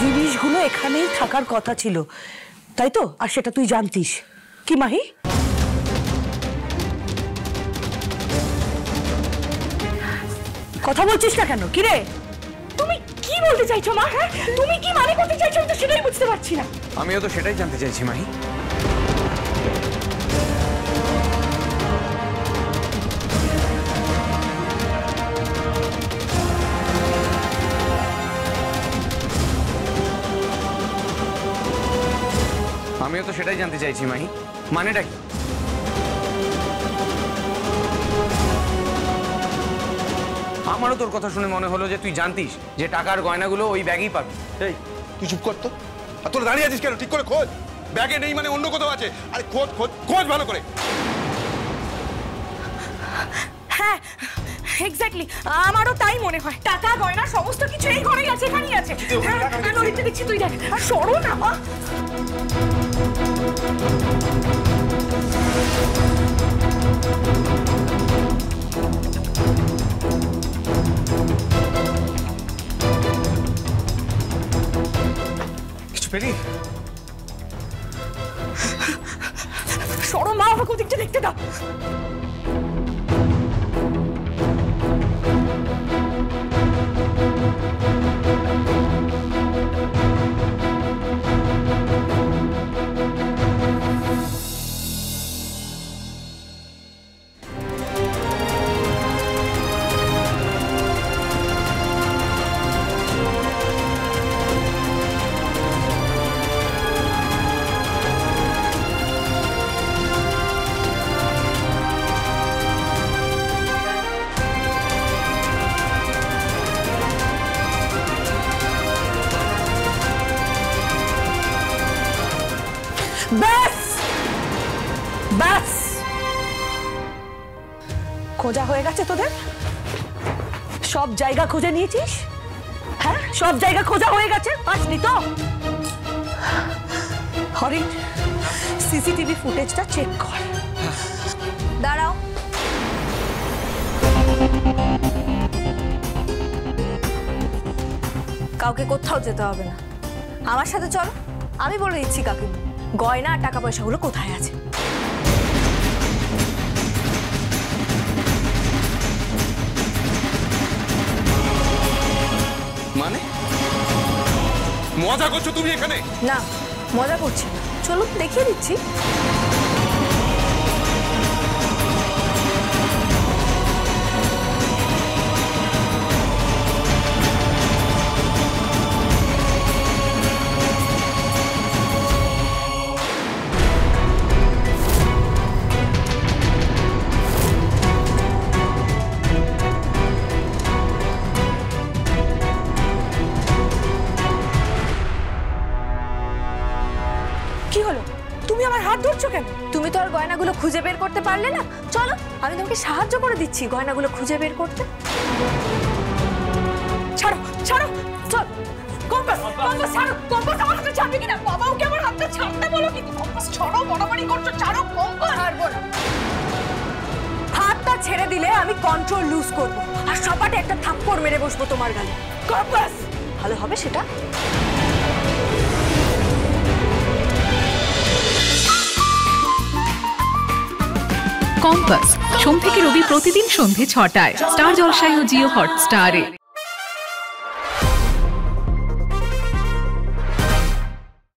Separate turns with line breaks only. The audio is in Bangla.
জিনিসগুলো এখানেই থাকার কথা ছিল, তাই তো? আর সেটা তুই জানতিস কি মাহি? কথা বলছিস না কেন? কি রে,
তুমি কি বলতে চাইছো মা? হ্যাঁ, তুমি কি মানে করতে চাইছো? আমি তো সেটাই বুঝতে পারছি না।
আমিও তো সেটাই জানতে চাইছি মাহি। আমিও তো সেটাই জানতে চাইছি মাহি, মানেটা কি? আমারও তোর কথা শুনে মনে হলো যে তুই জানতিস যে টাকার গয়নাগুলো ওই ব্যাগেই পাবি।
এই তুই চুপ কর তো। আর তোরা দাঁড়িয়ে আছিস কেন? ঠিক করে খোঁজ। ব্যাগে নেই মানে অন্য কোথাও আছে। আরে খোঁজ খোঁজ খোঁজ ভালো করে।
হ্যাঁ এক্স্যাক্টলি, আমারও তাই মনে হয়। টাকা গয়না সমস্ত কিছু এই ঘরেই আছে, এখানেই আছে। আমি ওইটা দেখছি, তুই দেখ। আর সরো না মা।
কিছু পেলি?
সরো মা, আমাকে ওদিকটা দেখতে দাও।
ব্যাস ব্যাস, খোঁজা হয়ে গেছে তোদের? সব জায়গা খুঁজে নিয়েছিস? হ্যাঁ, সব জায়গা খোঁজা হয়ে গেছে? আসনি তো? হরিণ, সিসিটিভি ফুটেজটা চেক কর।
দাঁড়াও। কাউকে কোথাও যেতে হবে না, আমার সাথে চলো। আমি বলে দিচ্ছি কাকে গয়না আর টাকা পয়সাগুলো কোথায় আছে।
মানে মজা করছো তুমি এখানে?
না, মজা করছি না, চলো দেখিয়ে দিচ্ছি।
কি হলো? তুমি আমার হাত ধরছো কেন?
তুমি তো আর গয়নাগুলো খুঁজে বের করতে পারলে না। চলো, আমি তোমাকে সাহায্য করে দিচ্ছি গয়নাগুলো খুঁজে বের করতে।
ছাড়ো ছাড়ো, চল। কম্পাস কম্পাস ছাড়ো, কম্পাস আমার হাতে ছাড়বে কিনা? বাবা, ওকে আমার হাতটা ছাড়তে বলো। কিন্তু কম্পাস ছাড়ো, বড়াবড়ি করছো। ছাড়ো কম্পাস।
ছাড়বো না। হাতটা ছেড়ে দিলে আমি কন্ট্রোল লুজ করবো আর সপাটে একটা থাপ্পড় মেরে বসবো তোমার গালে।
কম্পাস।
ভালো হবে সেটা?
কম্পাস সোম থেকে রবি প্রতিদিন সন্ধ্যে ৬টায় স্টার জলসায় ও জিও হটস্টারে।